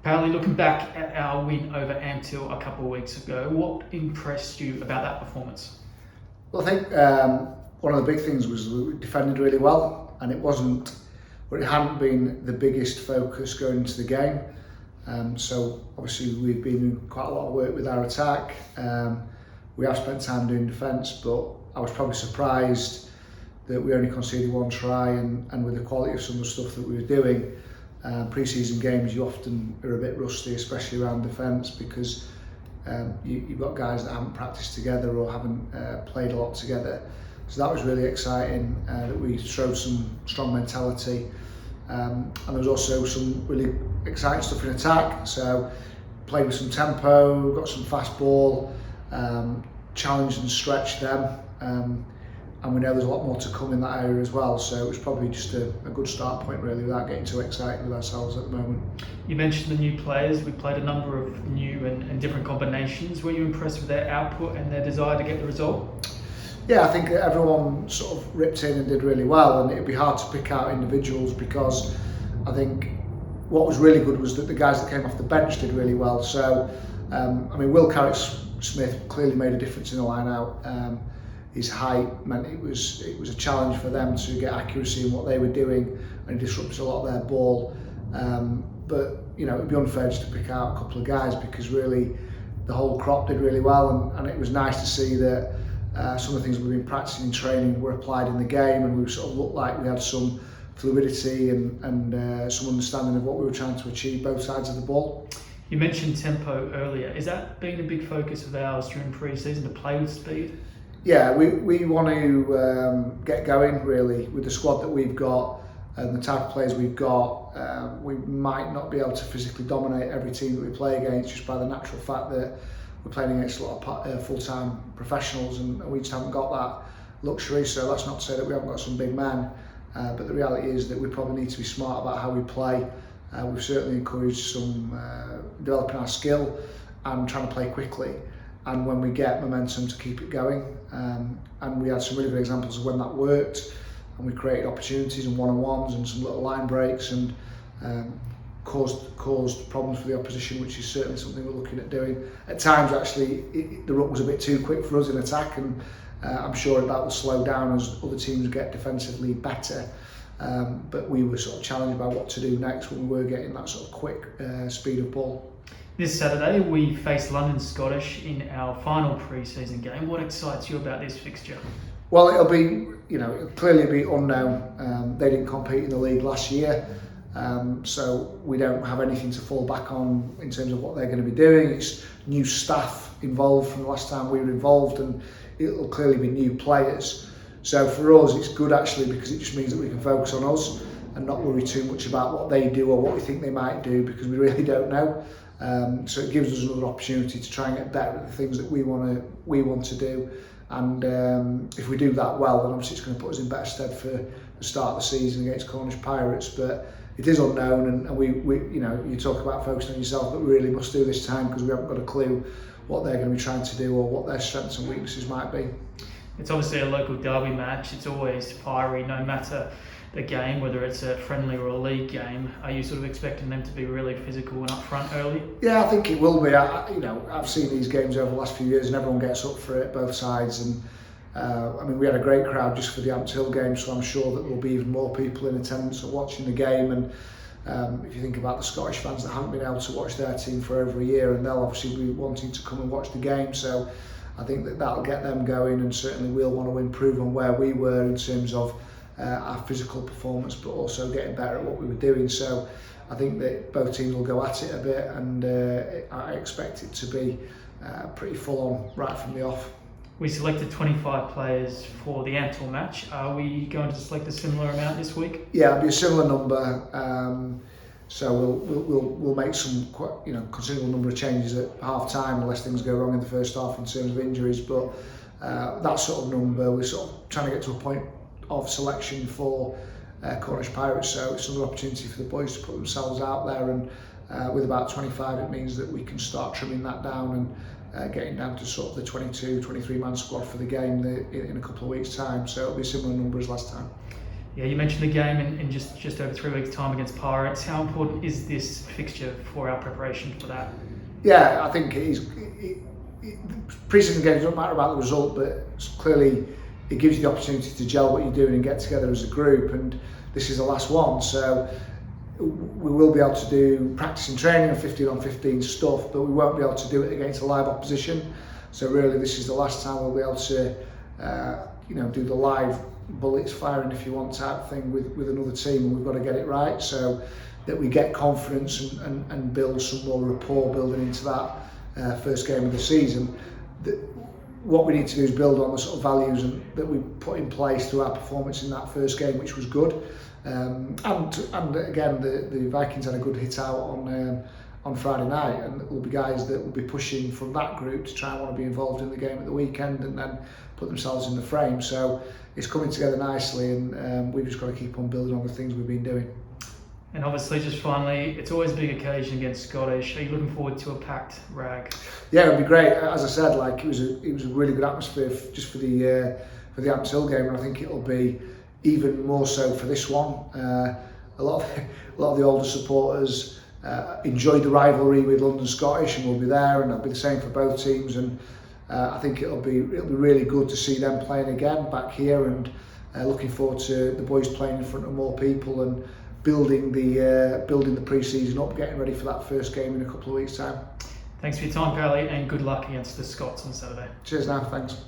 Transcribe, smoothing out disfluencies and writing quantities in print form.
Apparently, looking back at our win over Ampthill a couple of weeks ago, what impressed you about that performance? Well, I think one of the big things was we defended really well, and it hadn't been the biggest focus going into the game. So obviously we've been doing quite a lot of work with our attack. We have spent time doing defence, but I was probably surprised that we only conceded one try, and with the quality of some of the stuff that we were doing, pre-season games you often are a bit rusty, especially around defence, because you've got guys that haven't practiced together or haven't played a lot together. So that was really exciting, that we showed some strong mentality. And there was also some really exciting stuff in attack, so played with some tempo, got some fast ball, challenged and stretched them, and we know there's a lot more to come in that area as well, so it was probably just a good start point really, without getting too excited with ourselves at the moment. You mentioned the new players. We played a number of new and different combinations. Were you impressed with their output and their desire to get the result? Yeah, I think everyone sort of ripped in and did really well, and it'd be hard to pick out individuals, because I think what was really good was that the guys that came off the bench did really well. So, Will Carrick-Smith clearly made a difference in the line out. His height meant it was a challenge for them to get accuracy in what they were doing, and it disrupted a lot of their ball. But it'd be unfair just to pick out a couple of guys, because really the whole crop did really well, and it was nice to see that some of the things we've been practicing in training were applied in the game, and we sort of looked like we had some fluidity and some understanding of what we were trying to achieve both sides of the ball. You mentioned tempo earlier. Is that been a big focus of ours during pre-season, to play with speed? Yeah, we want to get going really with the squad that we've got and the type of players we've got. We might not be able to physically dominate every team that we play against, just by the natural fact that we're playing against a lot of full-time professionals, and we just haven't got that luxury. So that's not to say that we haven't got some big men, but the reality is that we probably need to be smart about how we play. We've certainly encouraged some developing our skill and trying to play quickly, and when we get momentum to keep it going. And we had some really good examples of when that worked, and we created opportunities and one-on-ones and some little line breaks, and caused problems for the opposition, which is certainly something we're looking at doing. At times actually the ruck was a bit too quick for us in attack, and I'm sure that will slow down as other teams get defensively better. But we were sort of challenged by what to do next when we were getting that sort of quick speed of ball. This Saturday we face London Scottish in our final pre-season game. What excites you about this fixture? Well, it'll clearly be unknown. They didn't compete in the league last year, so we don't have anything to fall back on in terms of what they're going to be doing. It's new staff involved from the last time we were involved, and it'll clearly be new players. So for us it's good actually, because it just means that we can focus on us and not worry too much about what they do or what we think they might do, because we really don't know. So it gives us another opportunity to try and get better at the things that we want to do, and if we do that well, then obviously it's going to put us in better stead for the start of the season against Cornish Pirates. But it is unknown, and we you talk about focusing on yourself, but we really must do this time, because we haven't got a clue what they're going to be trying to do or what their strengths and weaknesses might be. It's obviously a local derby match. It's always fiery, no matter the game, whether it's a friendly or a league game. Are you sort of expecting them to be really physical and up front early? Yeah, I think it will be. I've seen these games over the last few years, and everyone gets up for it, both sides. And we had a great crowd just for the Ampthill game, so I'm sure that there'll be even more people in attendance watching the game. And if you think about the Scottish fans that haven't been able to watch their team for over a year, and they'll obviously be wanting to come and watch the game. So I think that'll get them going, and certainly we'll want to improve on where we were in terms of our physical performance, but also getting better at what we were doing. So I think that both teams will go at it a bit, and I expect it to be pretty full on right from the off. We selected 25 players for the Ampthill match. Are we going to select a similar amount this week? Yeah, it'll be a similar number. So we'll make some considerable number of changes at half time, unless things go wrong in the first half in terms of injuries. But that sort of number, we're sort of trying to get to a point of selection for Cornish Pirates. So it's another opportunity for the boys to put themselves out there, and with about 25, it means that we can start trimming that down and getting down to sort of the 22, 23 man squad for the game in a couple of weeks' time. So it'll be a similar number as last time. Yeah, you mentioned the game in just over 3 weeks' time against Pirates. How important is this fixture for our preparation for that? Yeah, I think it is. Pre-season games don't matter about the result, but clearly it gives you the opportunity to gel what you're doing and get together as a group. And this is the last one, so we will be able to do practice and training and 15 on 15 stuff, but we won't be able to do it against a live opposition. So really, this is the last time we'll be able to, do the live bullets firing, if you want, type thing with another team, and we've got to get it right so that we get confidence and build some more rapport building into that first game of the season. What we need to do is build on the sort of values that we put in place through our performance in that first game, which was good. And again, the Vikings had a good hit out on Friday night, and there will be guys that will be pushing from that group to try and want to be involved in the game at the weekend and then put themselves in the frame. So it's coming together nicely, and we've just got to keep on building on the things we've been doing. And obviously, just finally, it's always a big occasion against Scottish. Are you looking forward to a packed rag? Yeah, it'd be great. As I said, like it was a really good atmosphere just for the Amps Hill game, and I think it'll be even more so for this one. A lot of the older supporters enjoyed the rivalry with London Scottish, and will be there, and it'll be the same for both teams. And I think it'll be really good to see them playing again back here, and looking forward to the boys playing in front of more people and building the pre-season up, getting ready for that first game in a couple of weeks' time. Thanks for your time, Powell, and good luck against the Scots on Saturday. Cheers now, thanks.